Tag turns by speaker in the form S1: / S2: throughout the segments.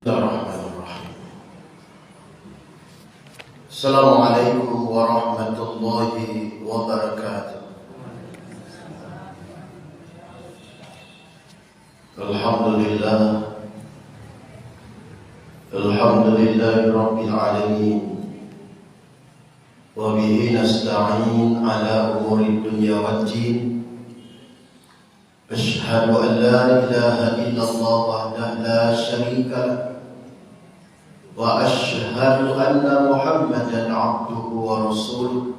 S1: Bismillahirrahmanirrahim. Assalamualaikum warahmatullahi wabarakatuh. Alhamdulillah Rabbil alamin. Wa bihi nasta'in ala umuri dunya waddin. Asyhadu an la ilaha illallah wahdahu la syarika lah. Wa asyhadu anna Muhammadan abduhu wa rasuluh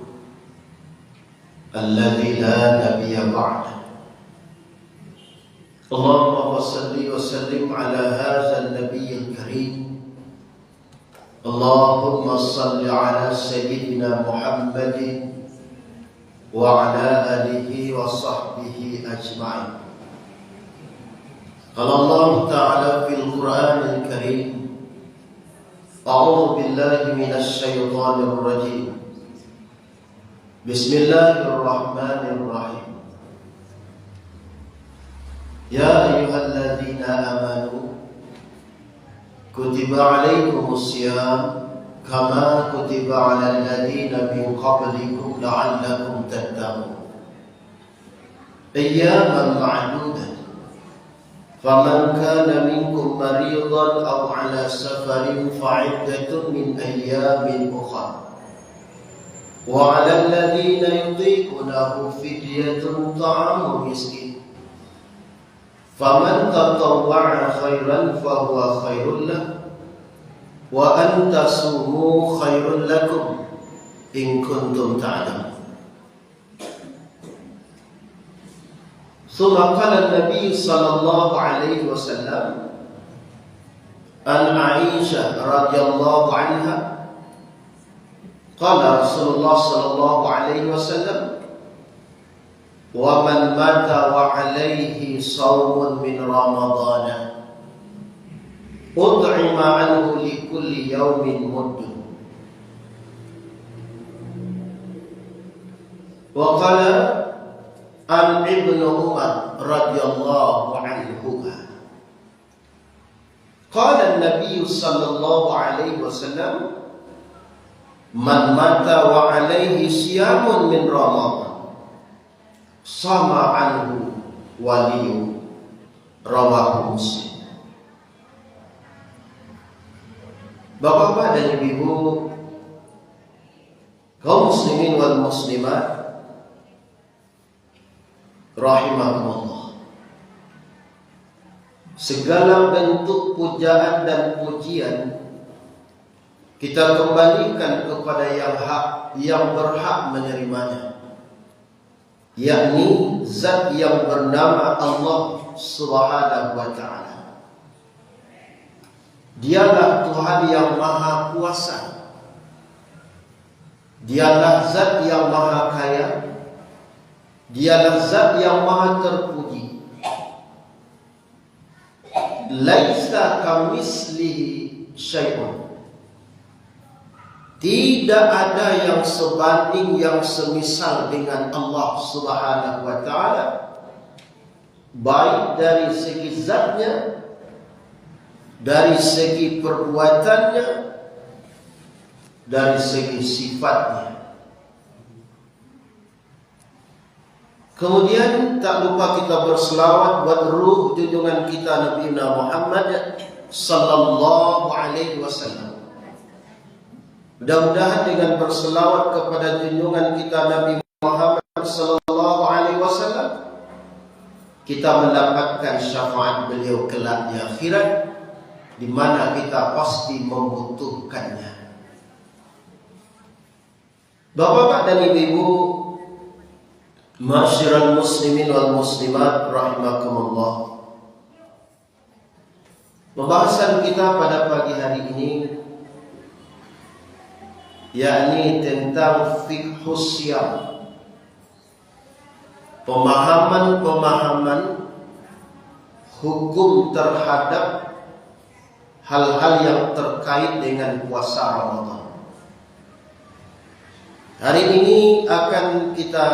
S1: alladzi la nabiyya ba'dah. Allahumma shalli wa sallim ala hadzal nabiyyil karim. Allahumma shalli ala sayyidina Muhammadin wa ala alihi wa sahbihi ajma'in. Qala Allah Ta'ala fil Qur'anil Karim, A'udzu billahi minasy syaithanir rajim. Bismillahirrahmanirrahim. Ya ayyuhalladzina amanu kutiba 'alaikumus syiyam kama kutiba 'alal ladzina min qablikum la'allakum tattaqun. Ayyaman ma'dudat. Faman kana minkum maridan aw 'ala safarin fa'iddatun min ayyamin ukhra. Wa 'alal ladzina yutiqunahu fidyatun ta'amu miskin. Faman tatawwa'a khairan fahuwa khairul lahu wa an tasumu khairul lakum in kuntum ta'lamun. Thumma qala an-nabiy sallallahu alaihi wasallam an Aisyah radhiyallahu anha qala Rasulullah sallallahu alaihi wasallam wa man mata wa alaihi shaumun min ramadana ud'ima anhu li kulli yawmin muddun. Wa qala an Ibnu Umar radhiyallahu anhu qala an-nabiy sallallahu alaihi wasallam man mata wa alaihi siyamun min ramadan sama anhu waliyu, rawahu Muslim. Bapak-bapak dan ibu-ibu, kaum muslimin wal muslimat rahimakumullah, segala bentuk pujaan dan pujian kita kembalikan kepada yang berhak menerimanya, yakni zat yang bernama Allah Subhanahu wa ta'ala. Dialah Tuhan yang maha kuasa, dialah zat yang maha kaya, dialah zat yang maha terpuji. Laisa kamislihi syai'un. Tidak ada yang sebanding, yang semisal dengan Allah Subhanahu wa ta'ala, baik dari segi zatnya, dari segi perbuatannya, dari segi sifatnya. Kemudian tak lupa kita berselawat buat ruh junjungan kita Nabi Muhammad sallallahu alaihi wasallam. Mudah-mudahan dengan berselawat kepada junjungan kita Nabi Muhammad sallallahu alaihi wasallam kita mendapatkan syafaat beliau kelak di akhirat, di mana kita pasti membutuhkannya. Bapak-bapak dan ibu-ibu, ma'asyiral muslimin wal muslimat rahimakumullah. Pembahasan kita pada pagi hari ini yakni tentang fiqhus syiyam, pemahaman hukum terhadap hal-hal yang terkait dengan puasa Ramadan. Hari ini akan kita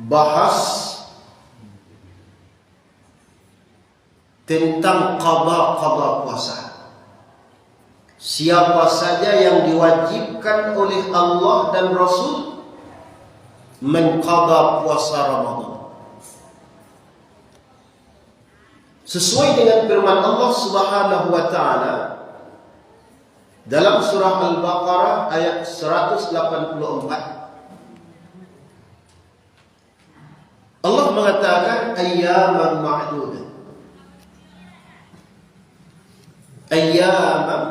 S1: bahas tentang qada puasa. Siapa saja yang diwajibkan oleh Allah dan Rasul mengqada puasa Ramadan. Sesuai dengan firman Allah Subhanahu wa taala dalam surah Al-Baqarah ayat 184. Allah mengatakan ayyaman ma'dudah. Ayyaman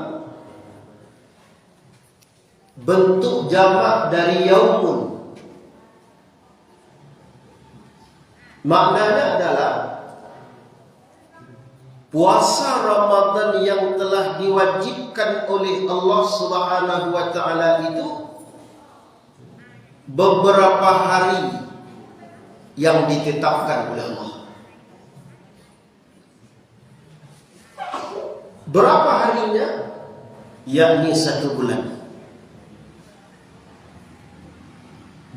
S1: bentuk jamak dari yaumun. Maknanya adalah puasa Ramadan yang telah diwajibkan oleh Allah Subhanahu wa taala itu beberapa hari yang ditetapkan oleh Allah. Berapa harinya? Yakni 1 bulan.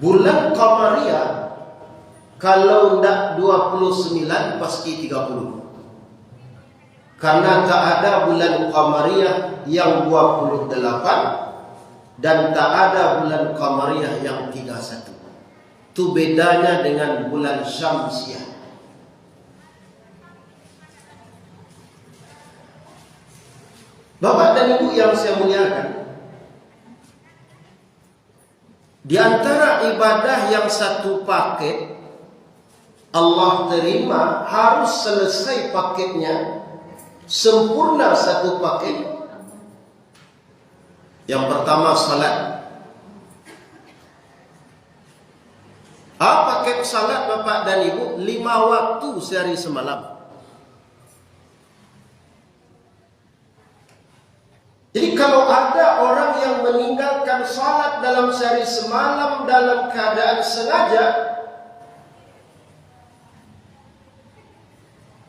S1: Bulan Qamariyah kalau tidak 29 pasti 30. Karena tak ada bulan Qamariyah yang 28 dan tak ada bulan Qamariyah yang 31. Itu bedanya dengan bulan Syamsiah. Bapak dan Ibu yang saya muliakan, di antara ibadah yang satu paket Allah terima harus selesai paketnya, sempurna satu paket. Yang pertama salat. Paket salat Bapak dan Ibu 5 waktu sehari semalam. Jadi kalau ada orang yang meninggalkan salat dalam sehari semalam dalam keadaan sengaja,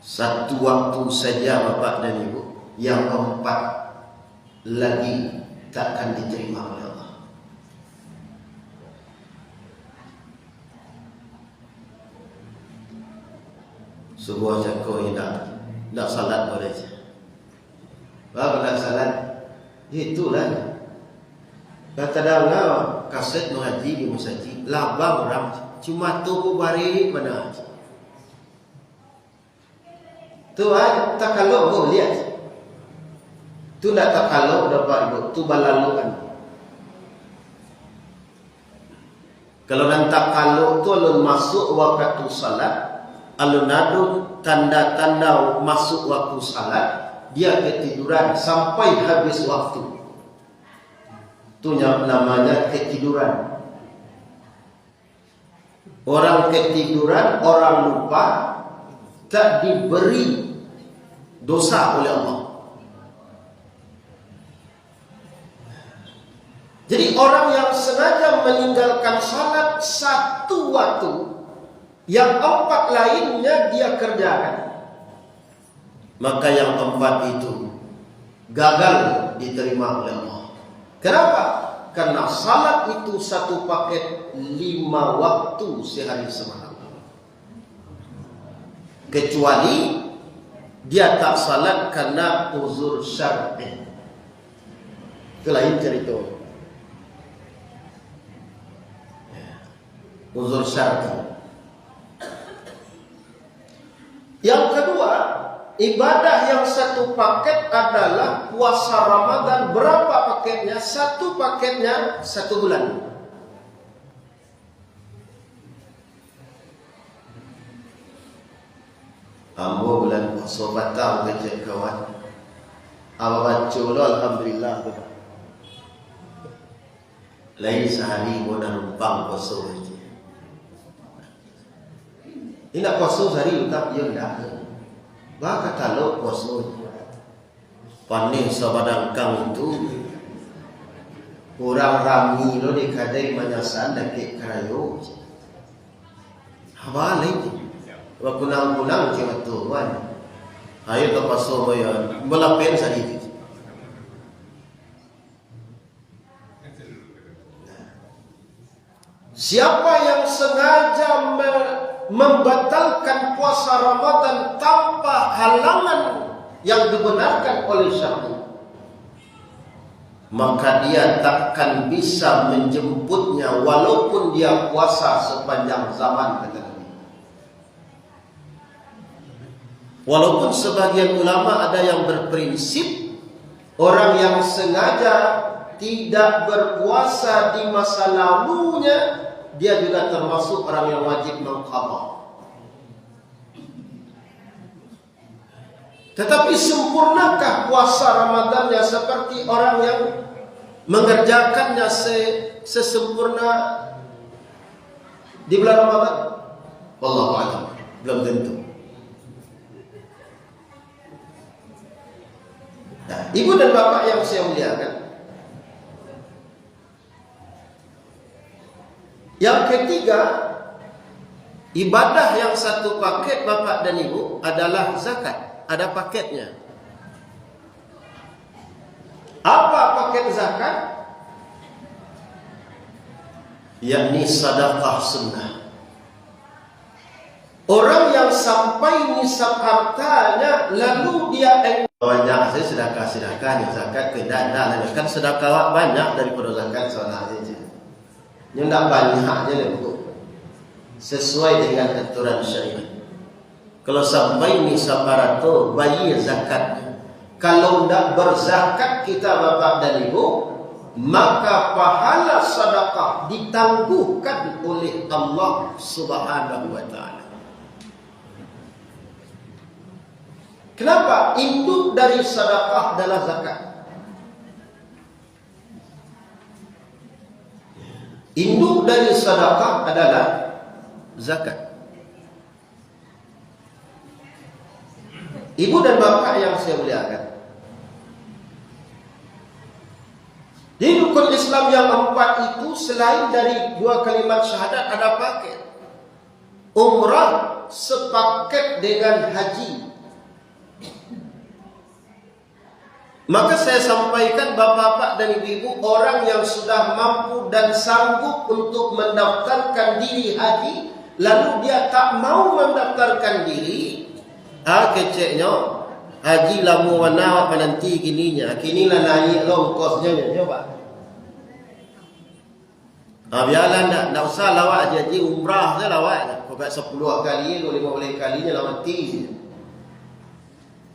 S1: 1 waktu saja Bapak dan Ibu, yang 4 lagi takkan diterima oleh Allah. Sebuah cakap tidak salat boleh saja. Bapak tidak salat, itulah. Kadang-kadang kaset mengaji di masjid, labang orang cuma tunggu bari pada haji. Tuhan tak kalau kau lihat, tu nak tak kalau dapat ibu, tu balaluan. Kalau nanti kalau tu alun masuk waktu salat, alun nadu tanda-tanda masuk waktu salat, dia ketiduran sampai habis waktu. Itu namanya ketiduran. Orang ketiduran, orang lupa, tak diberi dosa oleh Allah. Jadi orang yang sengaja meninggalkan salat 1 waktu, yang 4 lainnya dia kerjakan, maka yang 4 itu gagal diterima oleh Allah. Kenapa? Karena salat itu 1 paket 5 waktu sehari semalam. Kecuali dia tak salat karena uzur syar'i. Itu lain cerita. Uzur syar'i. Yang kedua, ibadah yang 1 paket adalah puasa Ramadan. Berapa paketnya? 1 paketnya 1 bulan. Ambo bulan puasa batang kerja kawan. Apa baca lo alhamdulillah. Lain sehari mo na rumpang puasa kerja. Ini nak puasa sehari utap dia dah. Baka kalau puasa panih sabadangkang itu orang rami lo di kadai manyasan dak karayo. Haba lain. Wa kunang-kunang cuma tuan. Ayo ke paso moyan melapen sedikit. Siapa yang sengaja membatalkan puasa Ramadan tanpa halangan yang dibenarkan oleh syariat, maka dia takkan bisa menjemputnya walaupun dia puasa sepanjang zaman, kata Nabi. Walaupun sebagian ulama ada yang berprinsip orang yang sengaja tidak berpuasa di masa lalunya, dia juga termasuk orang yang wajib mengqadha. Tetapi sempurnakah puasa Ramadannya seperti orang yang mengerjakannya sesempurna di bulan Ramadan? Wallahu a'lam, belum tentu. Nah, ibu dan bapak yang saya muliakan, yang ketiga, ibadah yang satu paket bapak dan ibu adalah zakat. Ada paketnya. Apa paket zakat? Yakni sedekah sunnah. Orang yang sampai nisab hartanya lalu dia banyak saya sedekah zakat tidak ada, kan sedekah banyak daripada zakat soalnya saja. Ini tidak banyaknya itu sesuai dengan aturan syariat. Kalau sampai nisab harta bayar zakatnya. Kalau tidak berzakat kita bapak dan ibu, maka pahala sedekah ditangguhkan oleh Allah Subhanahu wa taala. Kenapa? Induk dari sedekah adalah zakat. Induk dari sedekah adalah zakat. Ibu dan bapak yang saya muliakan, di rukun Islam yang 4 itu selain dari 2 kalimat syahadat ada paket. Umrah sepaket dengan haji. Maka saya sampaikan bapak-bapak dan ibu-ibu, orang yang sudah mampu dan sanggup untuk mendaftarkan diri haji, lalu dia tak mau mendaftarkan diri, keceknya haji lamu warna nanti gininya, kinilah naik longkosnya, coba. Biarlah tak usah lawak haji umrah je lawak. Pokok 10 kali atau 15 kalinya lawak ti.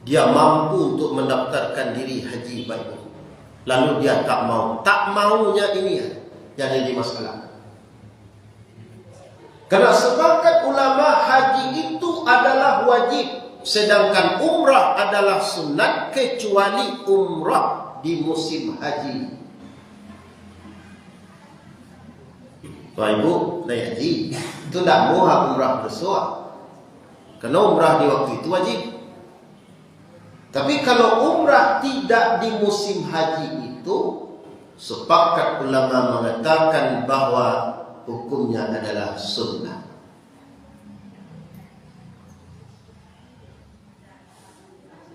S1: Dia mampu untuk mendaftarkan diri haji baik. Lalu dia tak mau. Tak maunya ini yang jadi masalah. Karena sepakat ulama haji itu adalah wajib. Sedangkan umrah adalah sunat kecuali umrah di musim haji. Tuan ibu, naik haji itu tidak mau umrah bersuah. Karena umrah di waktu itu wajib. Tapi kalau umrah tidak di musim haji itu, sepakat ulama mengatakan bahwa hukumnya adalah sunnah.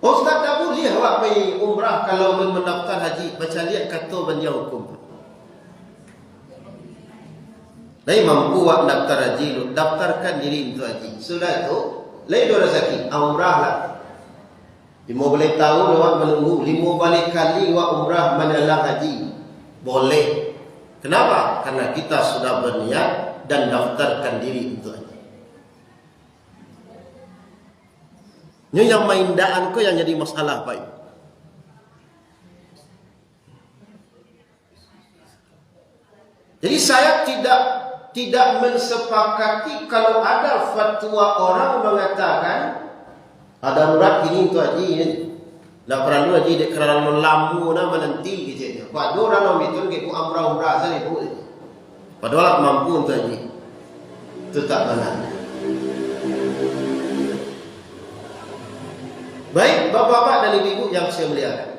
S1: Ustaz tak boleh awak pergi umrah kalau mendaftar haji. Baca lihat kata banyak hukum. Lain mampu awak daftar haji, daftarkan diri untuk haji. Sudah itu, lain dua rezeki, umrah lah. 15 tahun awak menunggu, 15 kali awak umrah menelah haji. Boleh. Kenapa? Karena kita sudah berniat dan daftarkan diri untuk haji. Ini yang maindaan ko yang jadi masalah baik. Jadi saya tidak mensepakati kalau ada fatwa orang mengatakan ada urat ini untuk haji ini. Nak perlu haji dek kerana lampu na menanti gitu. Padahal orang itu ke umrah saja itu. Padahal mampu untuk haji. Itu tak benar. Baik bapak-bapak dan ibu-ibu yang saya muliakan.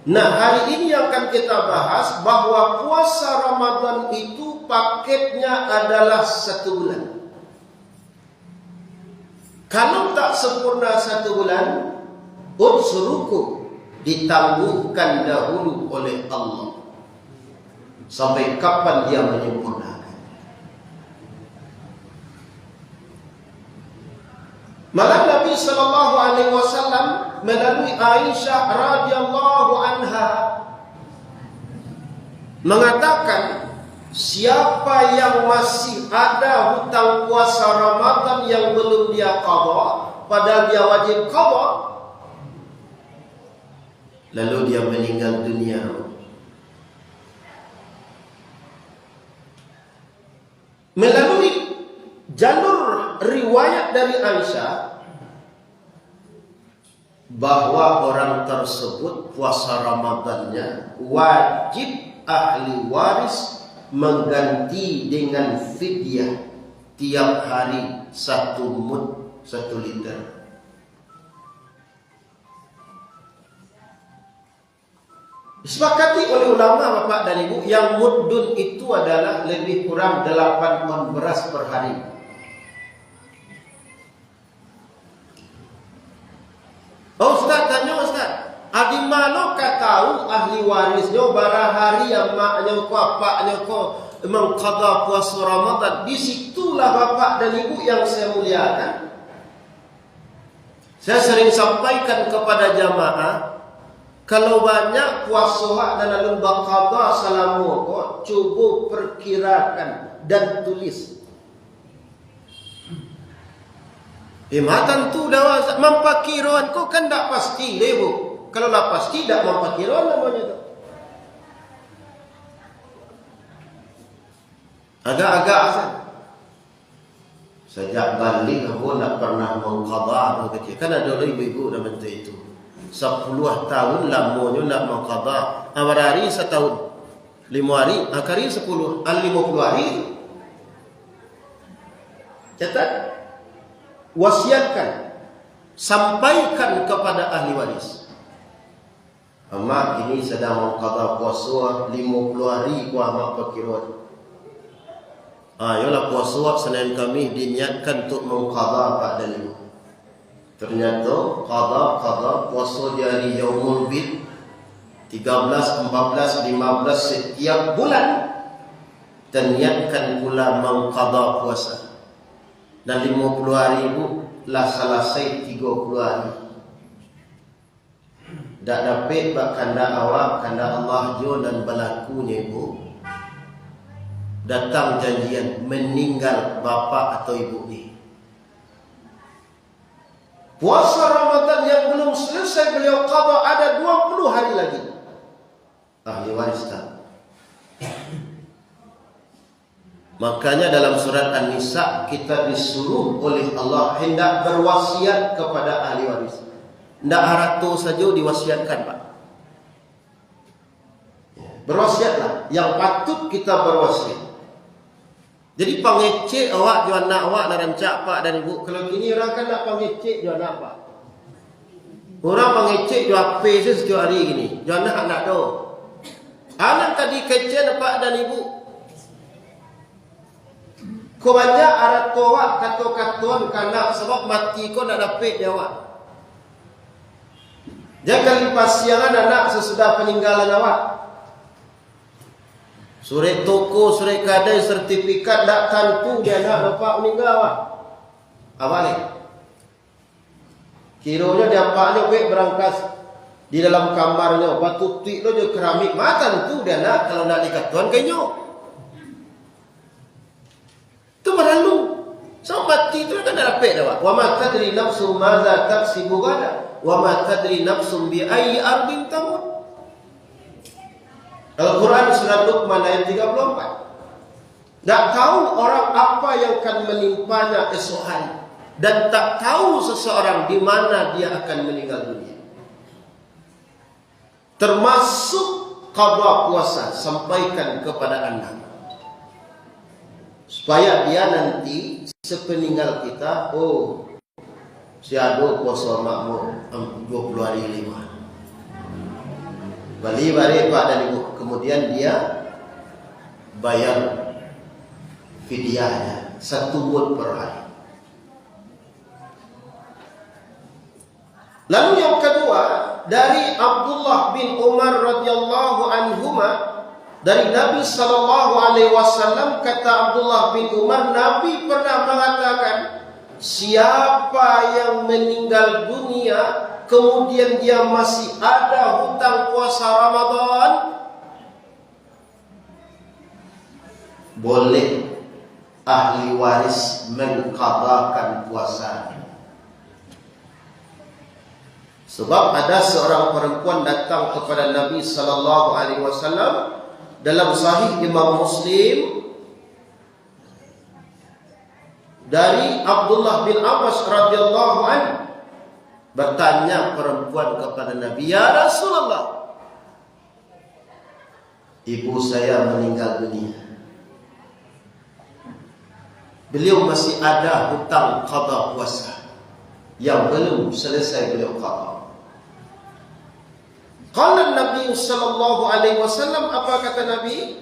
S1: Nah, hari ini akan kita bahas bahwa puasa Ramadan itu paketnya adalah 1 bulan. Kalau tak sempurna 1 bulan, unsruku ditangguhkan dahulu oleh Allah. Sampai kapan dia menyempurnakan? Malah Nabi sallallahu alaihi wasallam melalui Aisyah radhiyallahu anha mengatakan, siapa yang masih ada hutang puasa Ramadan yang belum dia qada, padahal dia wajib qada, lalu dia meninggal dunia, melalui jalur riwayat dari Aisyah bahwa orang tersebut puasa Ramadannya wajib ahli waris mengganti dengan fidyah tiap hari 1 mud 1 liter. Disepakati oleh ulama Bapak dan Ibu, yang muddun itu adalah lebih kurang 8 on beras per hari. Oh Ustaz, tanya Ustaz, adi mana ka tahu ahli warisnya bara hari yang maknya ko apaknya ko mengqada puasa Ramadan? Disitulah Bapak dan Ibu yang saya muliakan. Saya sering sampaikan kepada jamaah, kalau banyak puasa dan lalu baqada salamu ko, cuba perkirakan dan tulis. Matan tu dah mampakiruan ko kan tak pasti lebu. Kalau lah pasti tak mampakiruan namanya tu. Agak-agak asal. Sejak balik aku tak pernah mengqada kecil. Kan ada ibu-ibu dah minta itu. 10 tahun lamanya nak mengqada. Awal hari 1 tahun. 5 hari, akhari 10, 50 hari. Catat. Wasiatkan, sampaikan kepada ahli waris. Mak ini sedang mengqada puasa 50 hari ku amak perkiraan. Ayolah puasa Senin Khamis diniatkan untuk mengqada Pak dan Ibu. Ternyata qada puasa di hari Yaumul Bid 13, 14, 15 setiap bulan, terniatkan pula mengqada puasa. Dan 50 hari itu lah selesai 30 hari. Tak dapat bak kanda awak, kanda Allah jo dan berlakunya ibu. Datang janjian meninggal bapa atau ibu ni. Puasa Ramadan yang belum selesai beliau qada ada 20 hari lagi. Ahli waris tak. Makanya dalam surat An-Nisa kita disuruh oleh Allah hendak berwasiat kepada ahli waris. Tidak haratu saja diwasiatkan Pak. Berwasiatlah yang patut kita berwasiat. Jadi pangecek awak jual anak awak nak rancak Pak dan Ibu. Kalau gini orang kan nak pangecek jual anak Pak. Orang pangecek jual apa sejauh hari gini. Jual anak do. Anak tadi kecek Pak dan Ibu. Kau banyak arat toa kata-katuan kanak sebab mati kau nak dapat jawab. Jangan dipasiangan anak sesudah peninggalan awak. Surat toko, surat kadai, sertifikat tak tentu dia nak bapak meninggal awak. Awalnya. Kiranya dia apaknya baik berangkas di dalam kamarnya. Batu tik lo je keramik. Matan tu dia nak kalau nak dikatuan kenyok. Itu berlalu. So mati itu kan dah dapat dah. Wa ma tadri nafsu madza taksibu ghadan wa ma tadri nafsu bi ayyi ardin tamut. Al-Quran surat Luqman ayat 34. Tak tahu orang apa yang akan menimpanya esok hari, dan tak tahu seseorang di mana dia akan meninggal dunia. Termasuk qada puasa, sampaikan kepada anak. Supaya dia nanti sepeninggal kita, oh, si ado puasa makmur 20 hari 5. Balik Pak dan Ibu. Kemudian dia bayar fidyahnya 1 mud per hari. Lalu yang kedua, dari Abdullah bin Umar radhiyallahu anhuma, dari Nabi sallallahu alaihi wasallam, kata Abdullah bin Umar, Nabi pernah mengatakan, siapa yang meninggal dunia kemudian dia masih ada hutang puasa Ramadan, boleh ahli waris mengqadakan puasanya. Sebab ada seorang perempuan datang kepada Nabi sallallahu alaihi wasallam dalam sahih Imam Muslim dari Abdullah bin Abbas radhiyallahu anhu. Bertanya perempuan kepada Nabi, "Ya Rasulullah, ibu saya meninggal dunia. Beliau masih ada hutang qada puasa yang belum selesai beliau qada." Qala Nabi sallallahu alaihi wasallam, apa kata Nabi?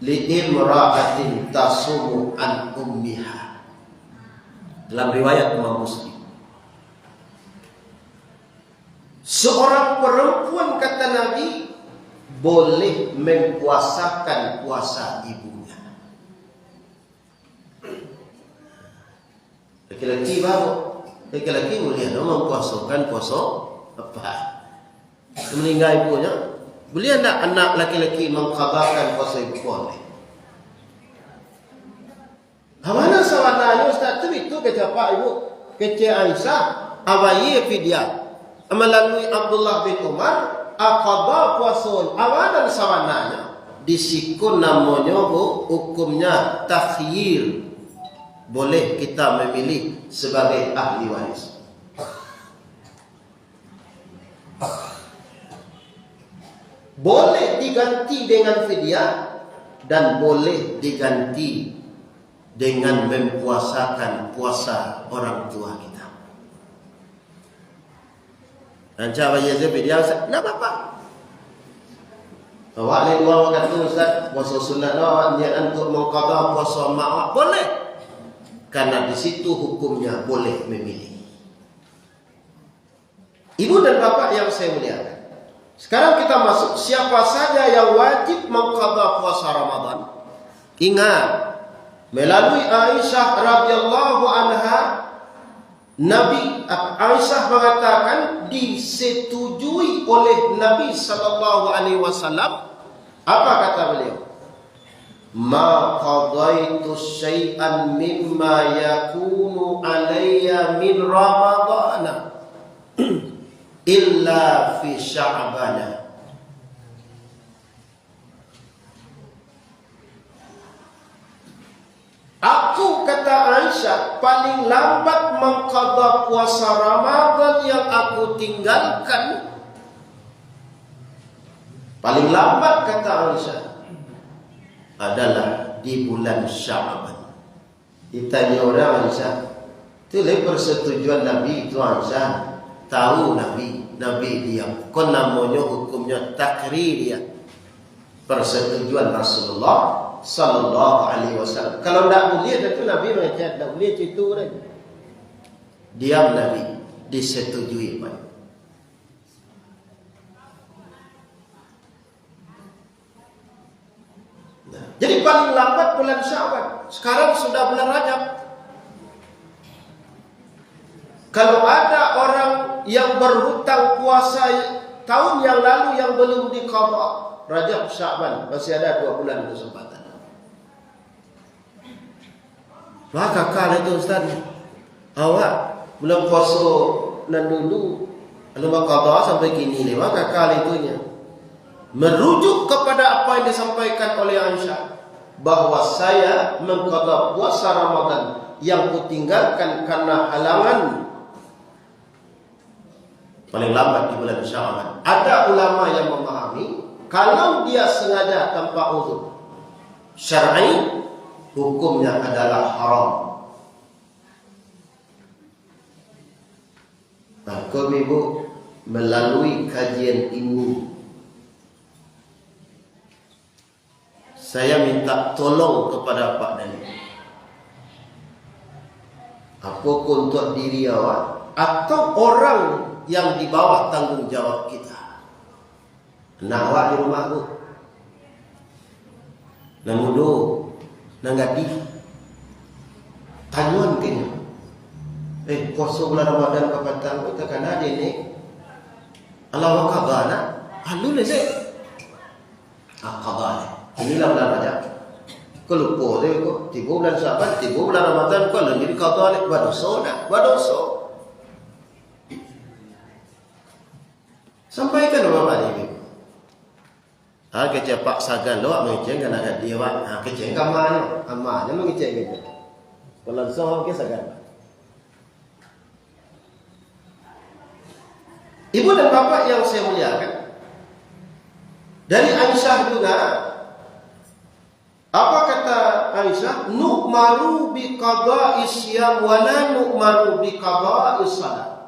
S1: Li imra'atin tasumu an ummiha. Dalam riwayat Imam Muslim, seorang perempuan, kata Nabi, boleh mempuasakan puasa ibunya. Laki-laki baru, laki-laki boleh mempuasakan puasa apa? Meninggal ibunya, boleh tak anak laki-laki mengqadakan puasa ibu? Boleh. Mana sawananya Ustaz tu itu kata Pak Ibu, kece Aisyah, awaye fidyah melalui Abdullah bin Umar aqada puasa. Awalan sawananya disikun namanya hukumnya takhyir. Boleh kita memilih sebagai ahli waris. Boleh diganti dengan fidyah dan boleh diganti dengan mempuasakan puasa orang tua kita. Dan cara Yazid fidyah, nak apa? Awak ni dua waktu tu Ustaz, puasa sunat awak niat untuk mengqada puasa mak awak, boleh. Karena di situ hukumnya boleh memilih. Ibu dan bapak yang saya muliakan, sekarang kita masuk siapa saja yang wajib mengqada puasa Ramadan. Ingat, melalui Aisyah radhiyallahu anha, Nabi Aisyah mengatakan disetujui oleh Nabi sallallahu alaihi wasallam. Apa kata beliau? Ma qadaitu syai'an mimma yakunu alayya min Ramadana illa fi Sya'bana. Aku, kata Aisyah, paling lambat mengqada puasa Ramadan yang aku tinggalkan. Paling lambat, kata Aisyah, adalah di bulan Sya'ban. Ditanya orang, Aisyah, itu persetujuan Nabi itu, Aisyah. Tahu Nabi diam. Kon namanya hukumnya takririah. Persetujuan Rasulullah sallallahu alaihi wasallam. Kalau tidak boleh, itu Nabi mengatakan tidak boleh itu lagi. Diam Nabi, disetujui. Nah, jadi paling lambat bulan Syawal. Sekarang sudah bulan Rajab. Kalau ada orang yang berhutang puasa tahun yang lalu yang belum diqada, Rajab, Sya'ban, masih ada 2 bulan kesempatan. Maka kala itu Ustaz, awak belum puasa nan dulu, belum qada sampai kini ni. Maka kala itunya merujuk kepada apa yang disampaikan oleh Aisyah, bahwa saya mengqada puasa Ramadan yang kutinggalkan karena halangan paling lambat di bulan Sya'ban. Ada ulama yang memahami kalau dia sengaja tanpa uzur syar'i, hukumnya adalah haram. Maka ibu, melalui kajian ini, saya minta tolong kepada Pak Dani. Apakah untuk diri awak atau orang yang di bawah tanggung jawab kita. Anak awak di rumah tu, nang mudo, nang gadi, Anyuan kini. Puasa bulan Ramadan kapatang kita kan ada ni. Allah qadana. Halu le. Qadana. Inilah bulan Rajab. Kalau lupa dia kok 3 bulan Syaban, 3 bulan Ramadan kalau jadi qadana berdosa dah. Berdosa. Sampaikan Bapak ni. Kecek pak sagan lo mengecek kan agak dia wak. Kecek kamanya. Amanya mengecek gitu. Kalau soal ke sagan. Ibu dan bapak yang saya muliakan, dari Aisyah juga, apa kata Aisyah? Nu'maru bi qada'i siyam wa la nu'maru bi qada'i salat.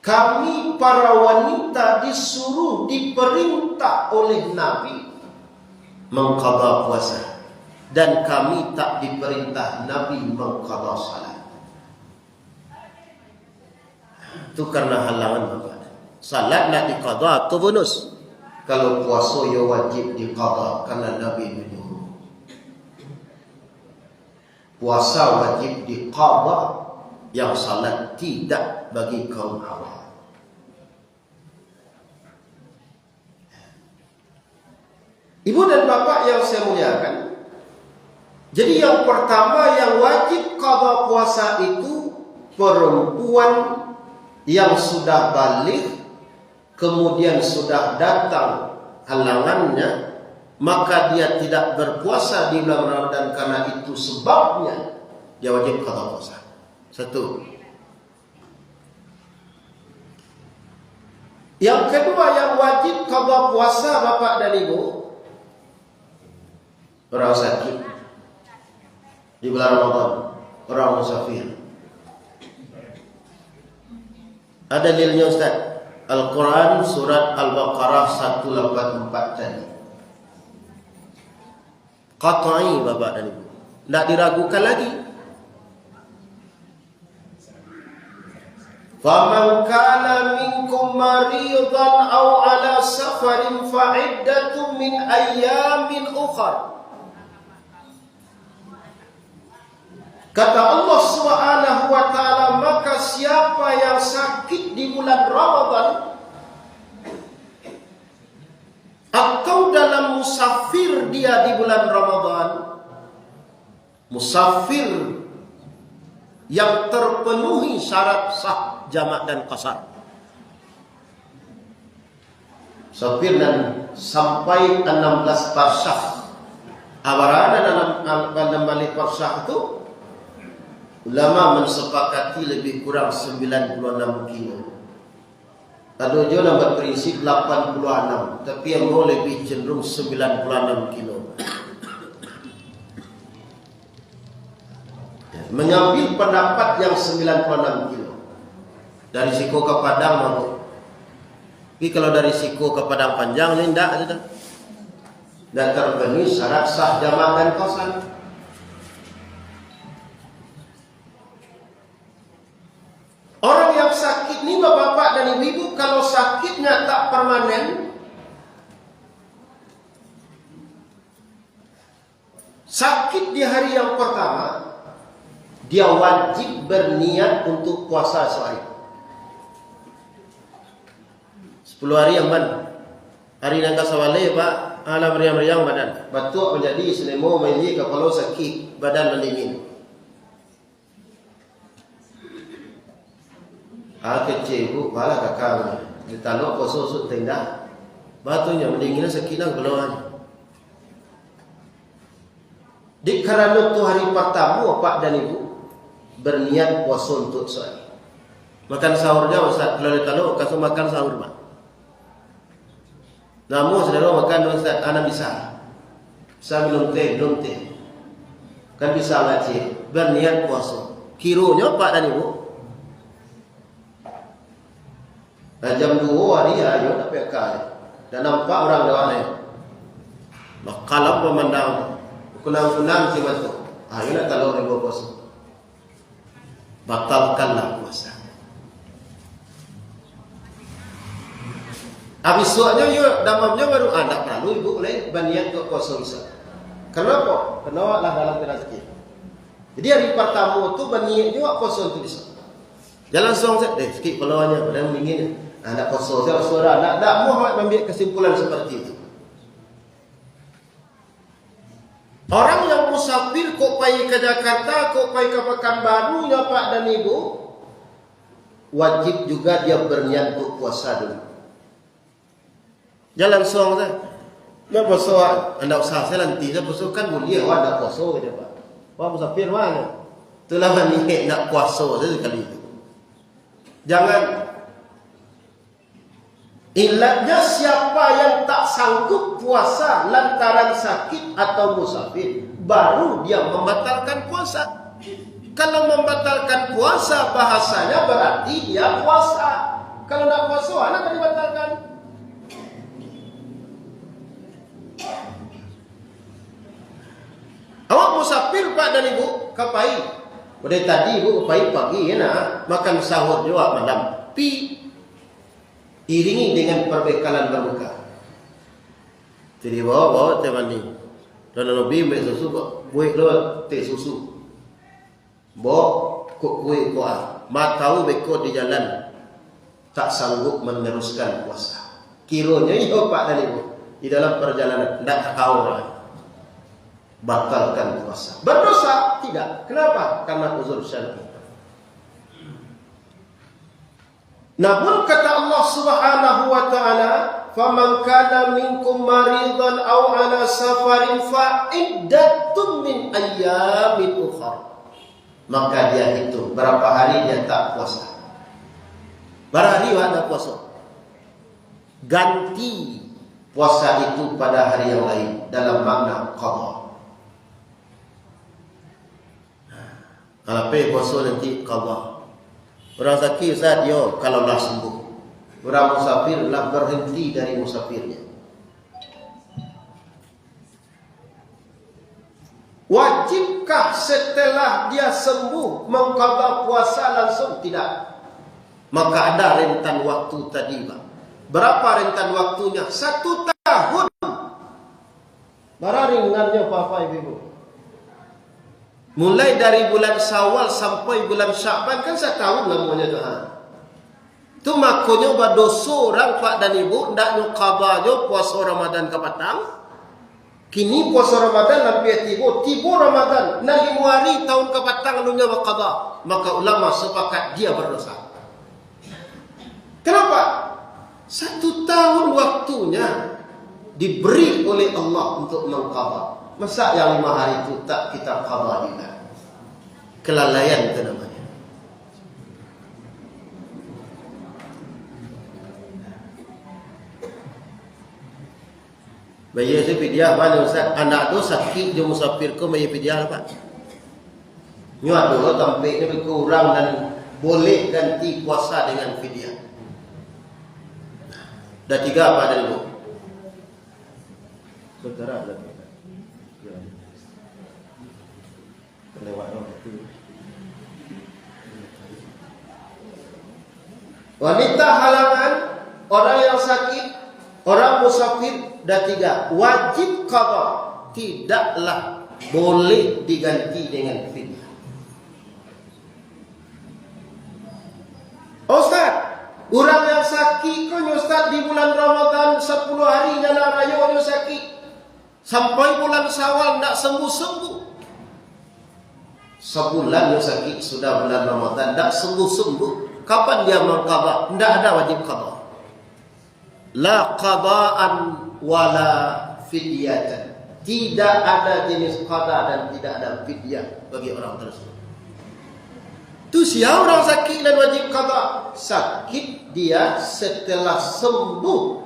S1: Kami para wanita disuruh, diperintah oleh Nabi mengqada puasa, dan kami tak diperintah Nabi mengqada salat. Itu karena halangan Bapak. Salat nak diqada tu bonus. Kalau puasa ya wajib diqada karena Nabi menyuruh. Puasa wajib diqada, yang salat tidak bagi kaum awam. Ibu dan bapak yang saya muliakan, jadi yang pertama yang wajib qada puasa itu perempuan yang sudah balik, kemudian sudah datang halangannya, maka dia tidak berpuasa di bulan Ramadan karena itu sebabnya dia wajib qada puasa. Satu. Yang kedua yang wajib qada puasa bapak dan ibu, orang sakit di bulan Ramadan, orang musafir. Ada dalilnya Ustaz. Al-Quran surat Al-Baqarah 184 tadi. Qat'i bapak dan ibu. Tak diragukan lagi. Faman kana minkum maridan aw ala safarin fa'iddatun min ayyamin ukhra. Kata Allah Subhanahu wa taala, maka siapa yang sakit di bulan Ramadan atau dalam musafir dia di bulan Ramadan, musafir yang terpenuhi syarat sah jamak dan qasar. Musafir dan sampai 16 parsah. Abarana dalam balik parsah itu ulama mensepakati lebih kurang 96 kilo. Ada juga yang berprinsip 86, tapi yang mau lebih cenderung 96 kilo. Mengambil pendapat yang 96 kilo. Dari Siko ke Padang mampu. Tapi kalau dari Siko ke Padang panjang ini tidak. Dan terpenuhi syarat sah jamak dan qasar. Orang yang sakit ni bapak dan ibu-ibu, kalau sakitnya tak permanen, sakit di hari yang pertama, dia wajib berniat untuk puasa sehari. 10 hari yang mana? Hari nangka sawale pak, ala meriang-meriang badan. Batuk menjadi selemo, menjadi kepala sakit, badan mendingin. Kecil bu, bala kakak ni. Ditaluk koso sut tenda. Batunya mendinginnya sekilang belum. Di kerana tu hari pertama bapak dan ibu berniat puasa untuk sehari. Makan sahurnya Ustaz, kalau ditaluk kasih makan sahur pak. Namun saudara makan Ustaz, anak bisa. Bisa minum teh. Kan bisa ngaji, berniat puasa. Kironya pak dan ibu. Nah, jam 2 hari ayo tak pekal. Dan nampak orang dewasa. Kalau pemandang kunang-kunang si batu. Ayo nak kalau ribu puasa. Batalkanlah puasa. Habis suaknya yo damamnya baru ada perlu ibu boleh berniat untuk puasa bisa. Kenapa? Kena lah dalam rezeki. Jadi hari pertama tu bani juga kosong tulis. Jalan song saya, sikit keluarnya, pada ingin nak kosong saya suara, nak Muhammad ambil kesimpulan seperti itu. Orang yang musafir kok pergi ke Jakarta, kok pergi ke Pekanbaru, ya Pak dan Ibu, wajib juga dia berniat untuk puasa dulu. Jalan song saya, nak puasa, anda usah saya nanti, saya puasa kan boleh, ada puasa saja Pak. Wah musafir mana? Itulah niat nak puasa saja kali itu. Jangan. Ilatnya siapa yang tak sanggup puasa lantaran sakit atau musafir, baru dia membatalkan puasa. Kalau membatalkan puasa bahasanya berarti dia puasa. Kalau tak puasa, anak dibatalkan. Awak musafir Pak dan Ibu, kapai. Pada tadi Ibu kapai pagi ya nak makan sahur juga malam. Pi iringi dengan perbekalan berbuka. Jadi bawa teman ni. Dan Nabi ambil susu, buih keluar teh susu. Bawa kuih kuah. Mak tahu beko di jalan tak sanggup meneruskan puasa. Kiranya ya Pak dan Ibu di dalam perjalanan tidak tahu batalkan puasa. Berdosa? Tidak. Kenapa? Karena uzur syar'i. Namun kata Allah Subhanahu wa taala, "Faman kana minkum maridan aw ala safarin fa iddatun min ayyamin ukhra." Maka dia hitung berapa hari dia tak puasa. Berapa hari ada puasa? Ganti puasa itu pada hari yang lain dalam makna qada. Kalau puasa nanti qada. Orang sakit Ustaz, yo kalau dah sembuh. Orang musafir lah berhenti dari musafirnya. Wajibkah setelah dia sembuh mengqada puasa langsung? Tidak. Maka ada rentan waktu tadi Pak. Berapa rentan waktunya? 1 tahun. Berapa ringannya Bapak Ibu? Mulai dari bulan Syawal sampai bulan Syaban kan 1 tahun namanya doa. Tu makanya berdosa orang Pak dan Ibu ndak nyukabanya puasa Ramadan ke petang. Kini puasa Ramadan sampai tiba Ramadan nanti hari tahun ke petang lalunya qada. Maka ulama sepakat dia berdosa. Kenapa? 1 tahun waktunya diberi oleh Allah untuk mengqada. Masa yang 5 hari itu tak kita qada juga. Kelalaian itu namanya. Bayar saya fidyah mana Ustaz? Anak tu sakit dia musafir ke bayar fidyah Pak? Nyuat dulu tampaknya berkurang dan boleh ganti puasa dengan fidyah. Dah 3 apa ada dulu? Saudara ada. Wanita halangan, orang yang sakit, orang musafir, dan 3 wajib qada, tidaklah boleh diganti dengan fidyah. Ustaz, orang yang sakit kan Ustaz di bulan Ramadan 10 hari nyana raya dia sakit sampai bulan Syawal tak sembuh-sembuh. Sebulan dia sakit sudah bulan Ramadan tak sembuh-sembuh. Kapan dia mengqada? Tidak ada wajib qada. La qadaan wala fidyatan. Tidak ada jenis qada dan tidak ada fidyah bagi orang tersebut. Tu siapa orang sakit dan wajib qada? Sakit dia setelah sembuh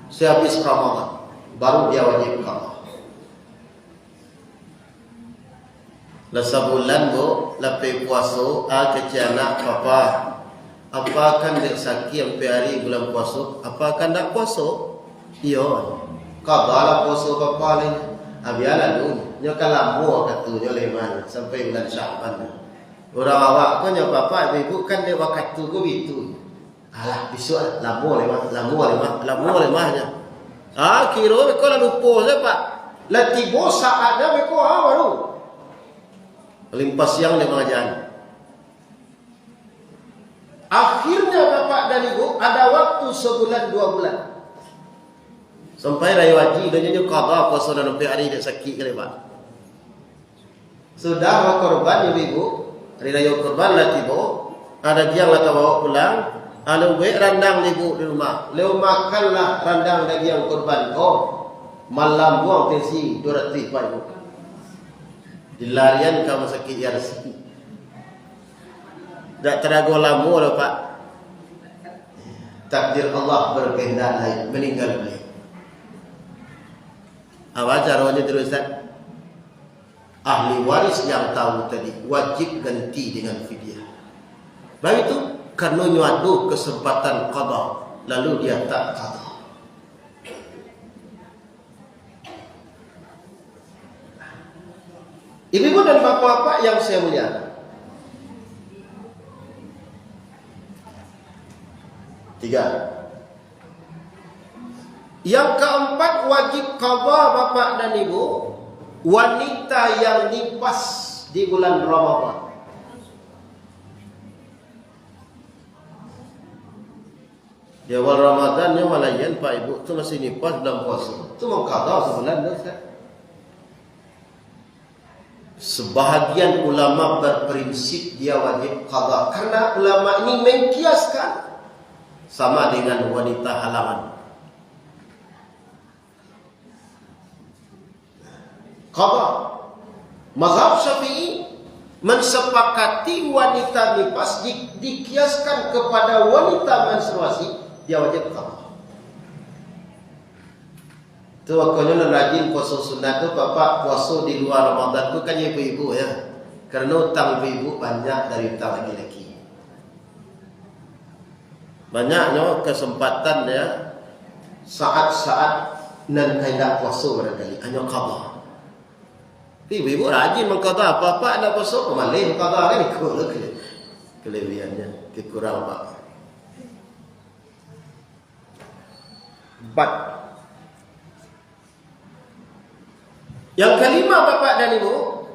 S1: sehabis Ramadan baru dia wajib qada. La sebulan bu lepas puasa kecil anak papa apa kan dia sakit sampai hari bulan puasa apa kan tak puasa iya qadalah puasa papa ni abiala dulu nya kalamu katunya leman sampai bulan Syaban orang awak kan nya papa ibu kan dia waktu tu gitu alah besok lamu lemah nya kira ko la lupa je Pak Latibo saat dah mereka baru limpas siang dia mengajar. Akhirnya bapak dan ibu ada waktu sebulan 2 bulan. Sampai raya wajib dan nyanyi qada puasa dan sampai hari dia sakit kali pak. Sudah korban ibu, hari raya korban latibo, ada dia lah bawa pulang, ada buat randang ibu di rumah. Leu makanlah randang daging korban kau. Malam buang tensi 200 pak ibu. Dilarian kamu sakit ya rezeki. Tak terago lama lah pak. Takdir Allah berkehendak lain, meninggal beliau. Wajar awalnya terus Ustaz. Ahli waris yang tahu tadi wajib ganti dengan fidyah. Baik itu karena nyuadu kesempatan qada, lalu dia tak qada. Ibu-ibu dan bapak-bapak yang saya muliakan. 3. Yang keempat wajib qada bapak dan ibu, wanita yang nifas di bulan Ramadan. Di awal Ramadan yang malayan pak ibu tu masih nifas dalam puasa. Tu mau qada sebulan dah Ustaz. Sebahagian ulama berprinsip dia wajib qada karena ulama ini mengkiaskan sama dengan wanita halangan. Qada. Mazhab Syafi'i mensepakati wanita nifas dikiaskan kepada wanita menstruasi, dia wajib qada. Tu waktunya rajin puasa sunat tu bapak puasa di luar Ramadan tu kan ibu-ibu ya. Karena utang ibu banyak dari utang laki-laki. Banyaknya kesempatan ya saat-saat nan hendak puasa barangkali hanya qada. Ibu-ibu rajin mengqada apa-apa nak puasa malih qada kan ikut kelebihannya kekurang pak. 4. Yang kelima bapak dan ibu,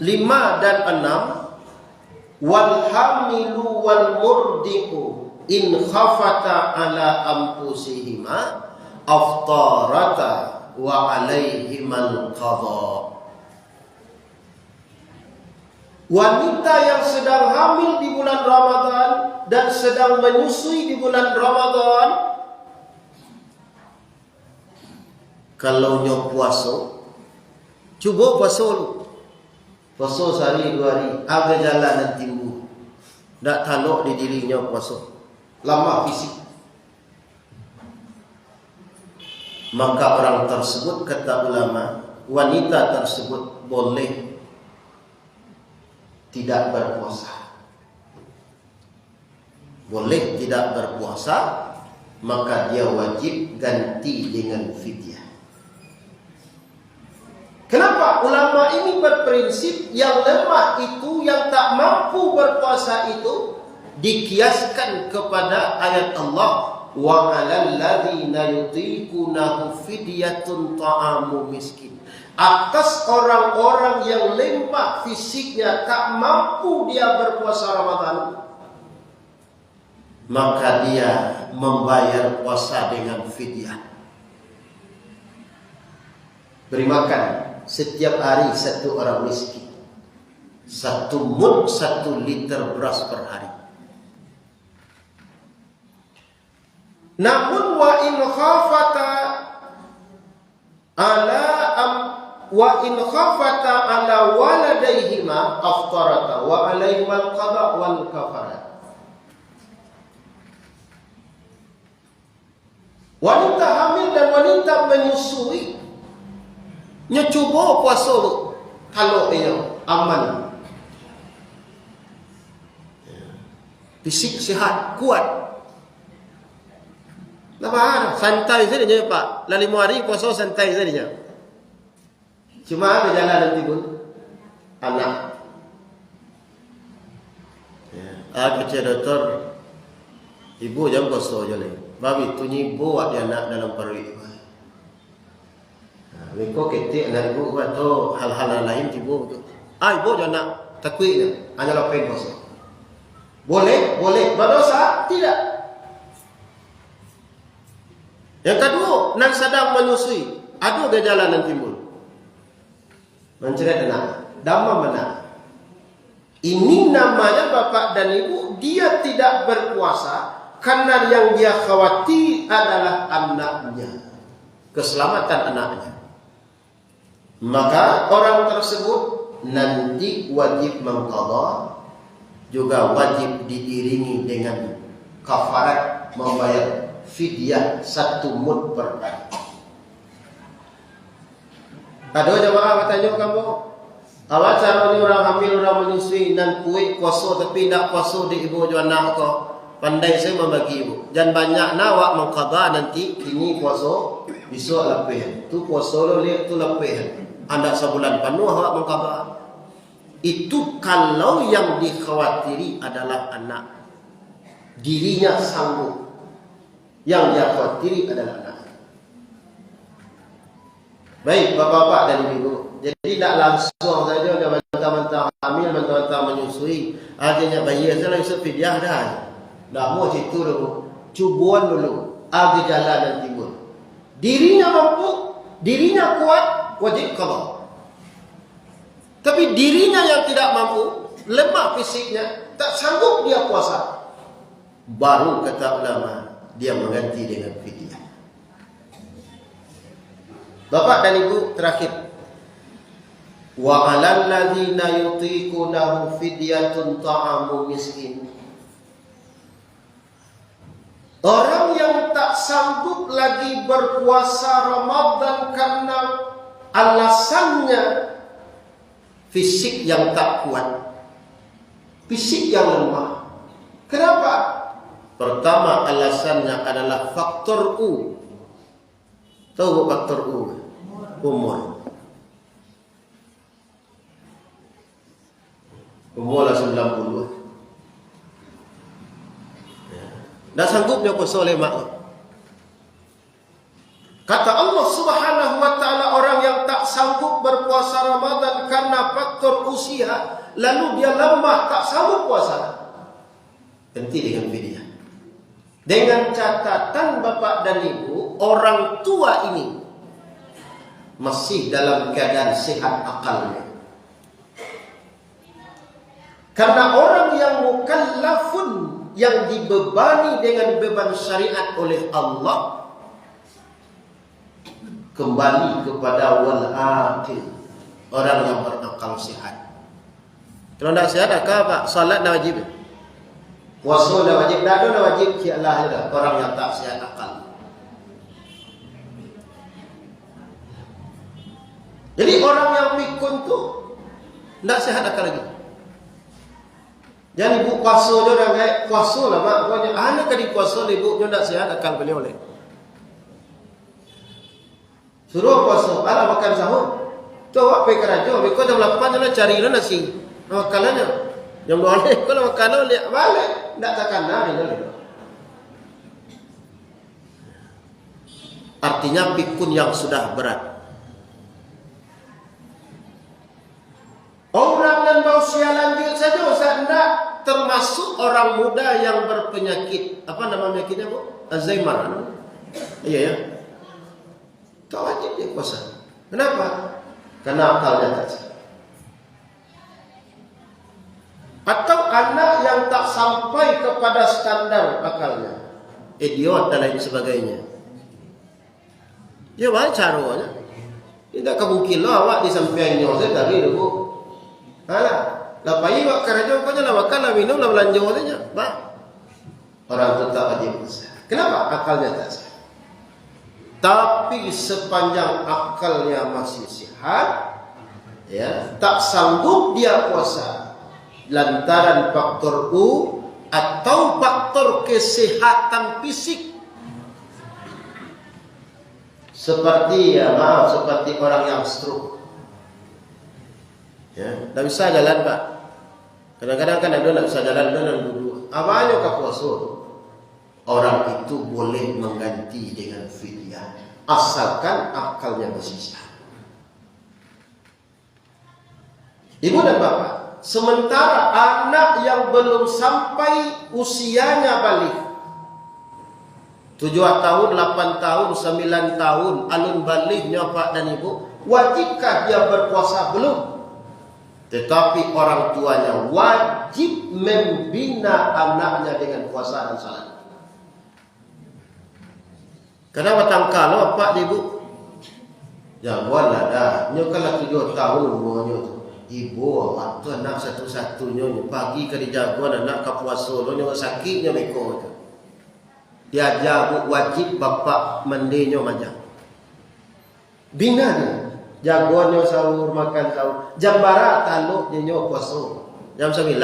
S1: 5 dan 6, wal hamilu wal murdiqu in khafata ala anfusihima aftarata wa alaihimal qada. Wanita yang sedang hamil di bulan Ramadan dan sedang menyusui di bulan Ramadan, kalau nyok puasa, cuba puasa dulu. Puasa sehari 2 hari, agak jalan dan timbul. Tak taluk di dirinya puasa. Lama fisik. Maka orang tersebut, kata ulama, wanita tersebut boleh tidak berpuasa. Boleh tidak berpuasa, maka dia wajib ganti dengan fidyah. Kenapa? Ulama ini berprinsip yang lemah itu, yang tak mampu berpuasa itu, dikiaskan kepada ayat Allah, wa 'alal ladzina yutiqunahu fidyatun ta'amu miskin. Atas orang-orang yang lemah fisiknya, tak mampu dia berpuasa Ramadan, maka dia membayar puasa dengan fidyah. Beri makan setiap hari 1 orang miskin, 1 mud 1 liter beras per hari. Namun wa in khafata ala waladaihima aftarata wa alaihimal qada wal kafarat. Wanita hamil dan wanita menyusui nyoba puasa tu kalau dia aman, fisik sihat kuat, nampak santai saja pak. Lah 5 hari puasa santai saja. Cuma ada jalan nanti pun anak. Aku cakap doktor, ibu jangan puasa je leh. Babi tu nyibu dia anak dalam perut. Mereka ketik anak ibu atau hal-hal lain ibu tu. Ibu jangan nak takwiknya, hanya lakukan puasa. Boleh, berdosa tidak. Yang kedua, nak sedang menyusui, ada gejala yang timbul. Menceret anak, damam anak. Ini namanya bapak dan ibu, dia tidak berpuasa karena yang dia khawatir adalah anaknya, keselamatan anaknya. Maka orang tersebut nanti wajib mengqadha, juga wajib diiringi dengan kafarat membayar fidyah 1 mud per hari. Ada jemaah bertanya kamu, awak cara ni orang hamil, orang menyusui dan kuih kuasa tapi tak kuasa di ibu jual anak kau. Pandai saya membagi ibu. Dan banyak nawak mengqadha nanti kini kuasa besok lepas. Tu kuasa lo lihat tu lepas. Anda sebulan penuh awak mengqadha. Itu kalau yang dikhawatiri adalah anak. Dirinya sanggup. Yang dia khawatiri adalah anak. Baik bapak-bapak dan ibu. Jadi tak langsung saja dia mentah-mentah hamil, mentah-mentah menyusui. Artinya bayi saya Yusuf fidyah dah. Dah mau situ dulu. Cubuan dulu. Ada jalan dan timbul. Dirinya mampu, dirinya kuat, wajib qadha. Tapi dirinya yang tidak mampu, lemah fisiknya, tak sanggup dia puasa, baru kata ulama dia mengganti dengan fidyah. Bapak dan ibu, terakhir, wa 'alal ladzina yutiqunahu fidyatun ta'amu miskin. Orang yang tak sanggup lagi berpuasa Ramadan karena alasannya fisik yang tak kuat, fisik yang lemah. Kenapa? Pertama alasannya adalah faktor U. Tahu faktor U? Umur. Umur 90. Dah sanggup dia puasa oleh mak. Kata Allah Subhanahu wa taala, orang yang tak sanggup berpuasa Ramadan karena faktor usia, lalu dia lemah tak sanggup puasa, ganti dengan fidyah. Dengan catatan bapak dan ibu, orang tua ini masih dalam keadaan sehat akalnya. Karena orang yang mukallafun, yang dibebani dengan beban syariat oleh Allah, kembali kepada wal aqil, orang yang berakal sehat. Kalau tak sehat, akal pak, salat dah wajib, puasa dah wajib, dah wajib, ki Allah dah. Orang yang tak sehat akal. Jadi orang yang pikun tu tak sehat akal lagi. Jangan ibu puasa je dah kayak puasa lah mak. Pokoknya anak kali puasa ibu je tak sehat akal beliau oleh. Suruh puasa, ala makan sahur. Tu awak pergi kerja, kau jam 8 je lah cari lah nasi. Makanannya. Jam 2 kalau makan lihat balik, tak takkan nari lah. Artinya pikun yang sudah berat. Orang dan usia lanjut saja Ustaz, tidak termasuk orang muda yang berpenyakit, apa nama penyakitnya Bu? Alzheimer. Iya ya. Tak wajib dia puasa. Kenapa? Karena akalnya tak sehat. Atau anak yang tak sampai kepada standar akalnya, idiot dan lain sebagainya. Ya mana caranya? Tidak kemungkinan awak di sampingnya saya tadi dulu. Alah, lapai awak kerja kau jangan makan, lah minum, lah belanja saja. Bah, orang itu tak wajib puasa. Kenapa? Akalnya tak sehat. Tapi sepanjang akalnya masih sehat, ya, tak sanggup dia puasa lantaran faktor U atau faktor kesehatan fisik. Seperti seperti orang yang stroke. Ya, tak bisa jalan Pak. Kadang-kadang kan ada tak bisa jalan dan duduk. Apanya kau puasa? Orang itu boleh mengganti dengan fidyah asalkan akalnya masih sehat. Ibu dan bapak, sementara anak yang belum sampai usianya balik, 7 tahun, 8 tahun, 9 tahun, alun baliknya pak dan ibu, wajibkah dia berpuasa? Belum. Tetapi orang tuanya wajib membina anaknya dengan puasa dan salat. Kenapa tangkal pak ibu? Jagoan lah dah. Nyo kalau 7 tahun umurnya tu. Ibu waktu anak satu-satunya pagi ke dijagoan anak ke puasa nyo sakitnya meko tu. Dia jago wajib bapak mandinya majang. Bina dia. Jagoannya sahur makan sahur. Jam barat taluk dia nyo puasa. Jam 9.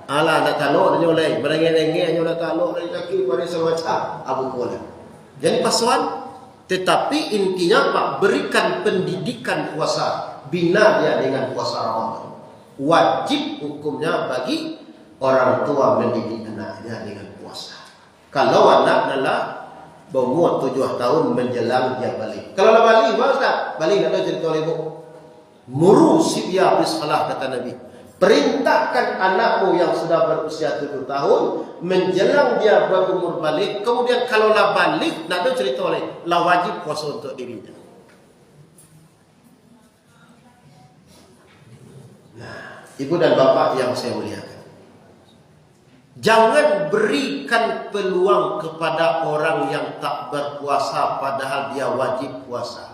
S1: Ala nak taluk dia nyo lain. Merengeng-rengeng nyo nak taluk dari kaki pada semacam abu pola. Jadi pasuan, tetapi intinya Pak, berikan pendidikan puasa, bina dia dengan puasa Ramadan. Wajib hukumnya bagi orang tua mendidik anaknya dengan puasa. Kalau anak adalah berumur 7 tahun menjelang dia balik. Kalau dah balik, Ustaz, balik nak cerita oleh ibu. Muru sibya bisalah kata Nabi. Perintahkan anakmu yang sudah berusia 7 tahun menjelang dia berumur balik. Kemudian kalau lah balik, nak cerita oleh, lah wajib puasa untuk dirinya. Nah, ibu dan bapak yang saya muliakan, jangan berikan peluang kepada orang yang tak berpuasa padahal dia wajib puasa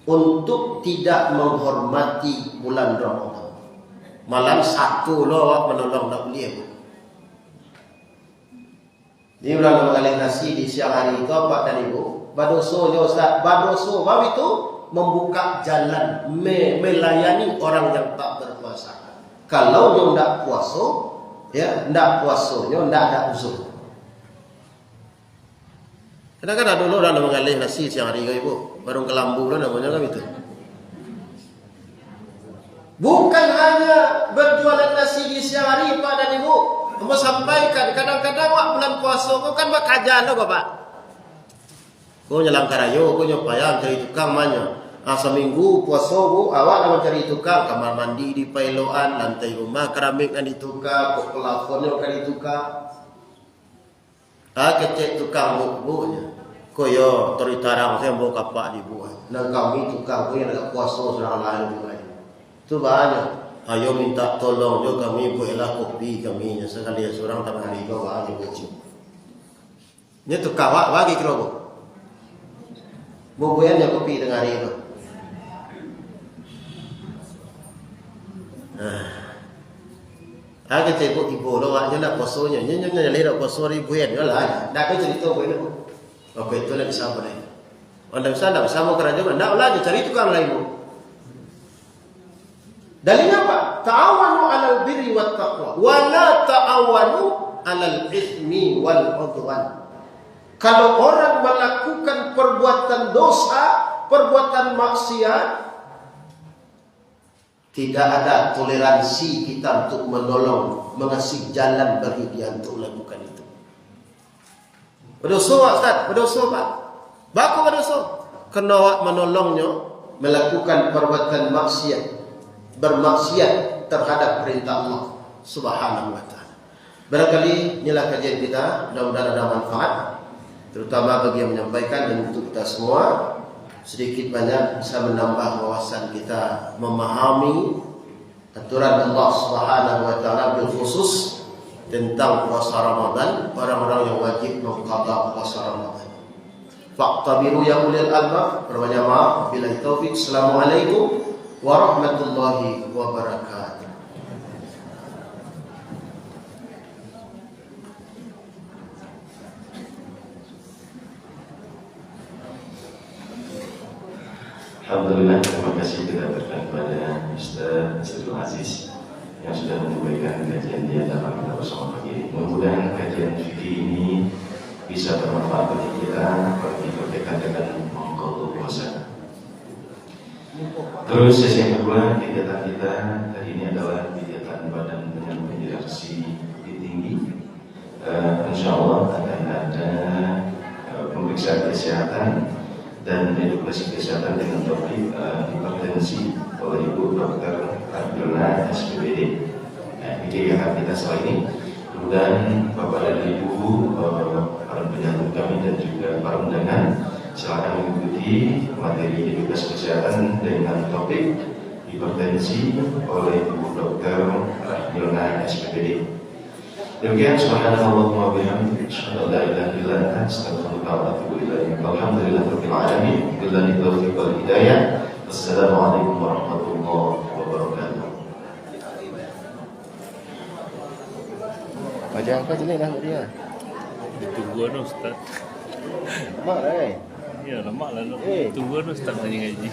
S1: untuk tidak menghormati bulan Ramadan. Malam satu lo awak menolong nak beli. Dia ulang kali nasi di siang hari itu apa dan ibu? Badoso dia Ustaz, badoso bab itu membuka jalan melayani orang yang tak berpuasa. Kalau dia tidak puasa, ya, tidak puasanya tidak ada uzur. Kadang-kadang dulu dah mengalih nasi siang hari ibu, baru kelambu lah namanya kan itu. Bukan hanya berjualan nasi di siang hari Pak dan Ibu. Mau sampaikan kadang-kadang wak bulan puasa kau kan bak kajian lo Bapak. Kau nyelang karayo, kau nyopayang cari tukang mana. Seminggu puasa bu, awak nak cari tukang, kamar mandi di pailoan, lantai rumah keramik kan ditukar, kok pelafonnya kan ditukar. Kecek tukang bu-bunya. Kau yo teritarang saya mau kapak dibuat. Dan kami tukang kau yang nak puasa serang lain juga. Itu banyak. Ayo minta tolong juga kami buatlah kopi kami. Sekali seorang tengah hari kau bagi bocil. Ini tu kawak bagi kau. Buatnya kopi tengah hari itu. Aku cakap ibu lo awaknya nak posonya. Nyonya lelak poso ribuan lah. Dah kau cerita buat itu. Okey, itu nak bersama ni. Orang sana bersama kerajaan. Nak lah cari tukang lain bu. Dalilnya apa? Ta'awanu 'alal birri wat taqwa wa la ta'awanu 'alal itsmi wal 'udwan. Kalau orang melakukan perbuatan dosa, perbuatan maksiat, tidak ada toleransi kita untuk menolong, mengasih jalan bagi dia untuk melakukan itu. Berdosa Ustaz, berdosa Pak. Baku berdosa. Kena awak menolongnya melakukan perbuatan maksiat, bermaksiat terhadap perintah Allah Subhanahu wa taala. Barangkali inilah kajian kita, mudah-mudahan ada manfaat terutama bagi yang menyampaikan dan untuk kita semua. Sedikit banyak bisa menambah wawasan kita memahami aturan Allah Subhanahu wa taala bil khusus tentang puasa Ramadan, orang-orang yang wajib mengqada puasa Ramadan. Faqtabiru ya ulil albab. Berbanyak maaf. Billahi taufik. Assalamualaikum warahmatullahi wabarakatuh.
S2: Alhamdulillah, terima kasih kita berikan kepada Ustaz Abdul Aziz yang sudah menyampaikan kajian dia dalam kita bersama pagi ini. Mudah-mudahan kajian fikih ini bisa bermanfaat bagi kita berkaitan dengan mengqadha puasa. Terus sesi yang kedua, kegiatan kita hari ini adalah kegiatan badan dengan penjelaskan tinggi. Insya Allah akan ada pemeriksaan kesehatan dan edukasi kesehatan dengan topik hipertensi oleh Ibu Dr. Alhamdulillah SPBD. Nah, ini yang akan kita soal ini. Kemudian Bapak dan Ibu, para penyambut kami dan juga para undangan, silakan mengikuti materi edukasi kesehatan dengan topik hipertensi oleh Ibu Dr. Rahmiona SPBD. Demikian, subhanallah wa bihamdihi, asyhadu an la ilaha illa anta, astaghfiruka wa atubu ilaik. Alhamdulillahirabbil alamin, billahi taufiq wal hidayah. Wassalamualaikum warahmatullahi wabarakatuh.
S1: Wajah apa jelek dah dia?
S3: Tungguan Ustaz.
S1: Mak dah.
S3: Ya, lemak lah.
S1: Eh.
S3: Tungguan Ustaz tanya ngaji.